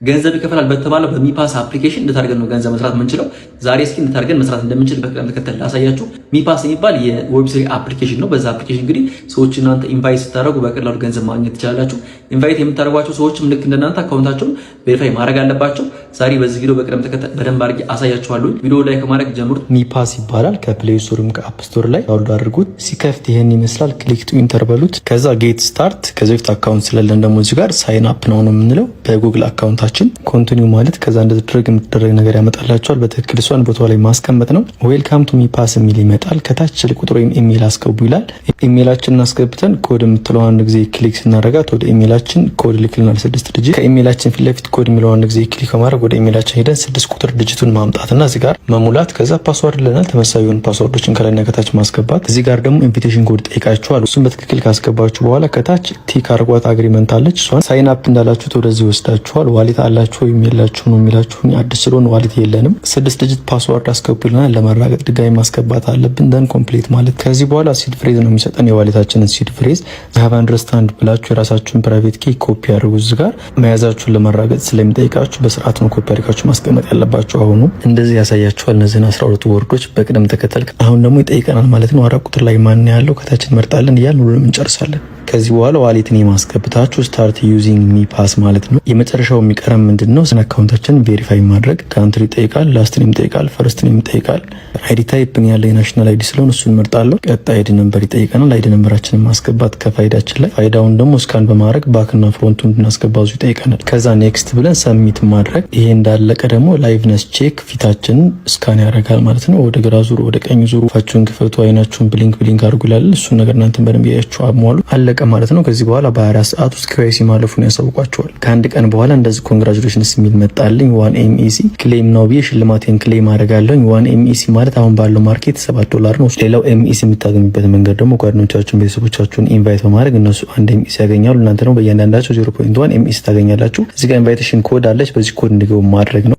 ገንዘብ ይከፈላል በተባለው በሚፓስ አፕሊኬሽን እንድታርገን ነው ገንዘብ መስራት የምንችለው። ዛሬ እስኪ እንድታርገን መስራት እንደምንችል በቅደም ተከተል ላሳያችሁ። ሚፓስ የሚባል የዌብ3 አፕሊኬሽን ነው። በዛ አፕሊኬሽን እንግዲህ ሰዎች እናንተ ኢንቫይት ስታደርጉ በቀላሉ ገንዘብ ማግኘት ትችላላችሁ። ኢንቫይት የምታደርጓቸው ሰዎችም ልክ እንደናንተ አካውንታቸውን ቬሪፋይ ማድረግ አለባቸው። ዛሬ በዚህ ቪዲዮ በቅደም ተከተል በደንብ አድርጌ አሳያችኋለሁ። ቪዲዮ ላይ ከማድረግ ጀምሩት። ሚፓስ ይባላል። ከፕሌይ ስቶርም ከአፕ ስቶር ላይ ዳውንሎድ አድርጉት። ሲከፍት ይሄን ይመስላል። ክሊክ ቱ ኢንተር በሉት። ከዛ ጌት ስታርት። ከዚህ በፊት አካውንት ስለለን ደግሞ እዚህ ጋር ሳይን አፕ ነው የምንለው በጉግል አካውንታችን ኮንቲኒው ማለት ከዛ እንደተደረገ የምትደረግ ነገር ያመጣላቸዋል። በትክክል እሷን ቦታው ላይ ማስቀመጥ ነው። ዌልካም ቱ ሚፓስ የሚል ይመጣል። ከታች ስልክ ቁጥር ወይም ኢሜል አስገቡ ይላል። ኢሜላችንን አስገብተን ኮድ የምትለው አንድ ጊዜ ክሊክ ስናደርጋት ወደ ኢሜላችን ኮድ ልክልናል 6 ዲጂት። ከኢሜላችን ፊት ለፊት ኮድ የሚለው አንድ ጊዜ ክሊክ በማድረግ ወደ ኢሜላችን ሄደን 6 ቁጥር ዲጂቱን ማምጣትና እዚህ ጋር መሙላት። ከዛ ፓስወርድ ለናል። ተመሳሳይ የሆኑ ፓስወርዶችን ከላይና ከታች ማስገባት። እዚህ ጋር ደግሞ ኢንቪቴሽን ኮድ ጠይቃችኋል። እሱን በትክክል ካስገባችሁ በኋላ ከታች ቲክ አርጓት አግሪመንት አለች። እሷን ሳይን አፕ እንዳላችሁት ወደዚህ ወስዳችኋል። ዋሌት አላችሁ ወይም የላችሁ ነው የሚላችሁ። አዲስ ስለሆነ ዋሌት የለንም። 6 ዲጂት ፓስወርድ አስገቡልናል። ለማረጋገጥ ድጋሚ ማስገባት አለብን። ደን ኮምፕሊት ማለት ከዚህ በኋላ ሲድ ፍሬዝ ነው የሚሰጠን የዋሌታችንን ሲድ ፍሬዝ ሃቭ አንደርስታንድ ብላችሁ የራሳችሁን ፕራይቬት ኪ ኮፒ አድርጉ። እዚህ ጋር መያዛችሁን ለማረጋገጥ ስለሚጠይቃችሁ በስርዓት ነው ኮፒ አድርጋችሁ ማስቀመጥ ያለባችሁ። አሁኑ እንደዚህ ያሳያችኋል። እነዚህን 12 ወርዶች በቅደም ተከተል አሁን ደግሞ ይጠይቀናል ማለት ነው። አራት ቁጥር ላይ ማን ያለው ከታች እንመርጣለን እያልን ሁሉንም እንጨርሳለን። ከዚህ በኋላ ዋሌት ኔም ማስገብታችሁ ስታርት ዩዚንግ ሚፓስ ማለት ነው። የመጨረሻው የሚቀረም ምንድነው? ስለ አካውንታችን ቬሪፋይ ማድረግ። ካንትሪ ይጠይቃል፣ ላስት ኔም ይጠይቃል፣ ፈርስት ኔም ይጠይቃል። አይዲ ታይፕ ያለ የናሽናል አይዲ ስለሆነ እሱን መርጣለሁ። ቀጣይ አይዲ ነምበር ይጠይቀናል። አይዲ ነምበራችንን ማስገባት ከፋይዳችን ላይ ፋይዳውን ደግሞ ስካን በማድረግ ባክና ፍሮንቱን እንድናስገባዙ ይጠይቀናል። ከዛ ኔክስት ብለን ሰሚት ማድረግ። ይሄ እንዳለቀ ደግሞ ላይቭነስ ቼክ ፊታችንን ስካን ያደርጋል ማለት ነው። ወደ ግራ ዙሩ፣ ወደ ቀኝ ዙሩ፣ ፋችሁን ክፈቱ፣ አይናችሁን ብሊንክ አድርጉ ይላል። እሱን ነገር እናንተን በደንብ ያያችሁ አሟሉ። አለቀ ማለት ነው። ከዚህ በኋላ በ24 ሰዓት ውስጥ KYC ማለፉን ያሳውቋቸዋል። ከአንድ ቀን በኋላ እንደዚህ ኮንግራቹሌሽንስ የሚል መጣልኝ። 1 MEC ክሌም ነው ብዬ ሽልማቴን ክሌም አደርጋለሁ። 1 MEC ማለት አሁን ባለው ማርኬት $7 ነው። ሌላው MEC የምታገኙበት መንገድ ደግሞ ጓደኞቻችሁን፣ ቤተሰቦቻችሁን ኢንቫይት በማድረግ እነሱ 1 MEC ያገኛሉ። እናንተ ደግሞ በእያንዳንዳቸው 0.1 MEC ታገኛላችሁ። እዚህ ጋር ኢንቫይቴሽን ኮድ አለች። በዚህ ኮድ እንዲገቡ ማድረግ ነው።